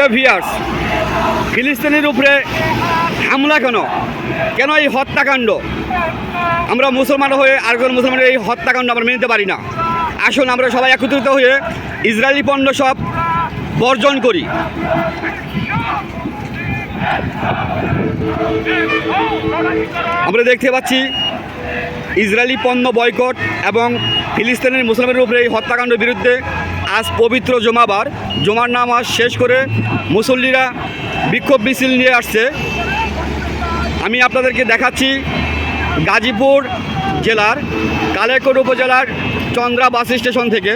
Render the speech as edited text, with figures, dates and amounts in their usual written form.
প্রিয় ভিউয়ার্স, ফিলিস্তিনের উপরে হামলা কেন কেন এই হত্যাকাণ্ড? আমরা মুসলমান হয়ে আরেকজন মুসলমানের এই হত্যাকাণ্ড আমরা মেনে নিতে পারি না। আসুন আমরা সবাই একত্রিত হয়ে ইসরায়েলি পণ্য সব বর্জন করি। আমরা দেখতে পাচ্ছি ইসরায়েলি পণ্য বয়কট এবং ফিলিস্তিনের মুসলমানের উপরে এই হত্যাকাণ্ডের বিরুদ্ধে আজ পবিত্র জুমাবার, জুমার নামাজ শেষ করে মুসল্লিরা বিক্ষোভ মিছিল নিয়ে আসছে। আমি আপনাদেরকে দেখাচ্ছি গাজীপুর জেলার কালেরকোট উপজেলার চন্দ্রা বাস স্টেশন থেকে।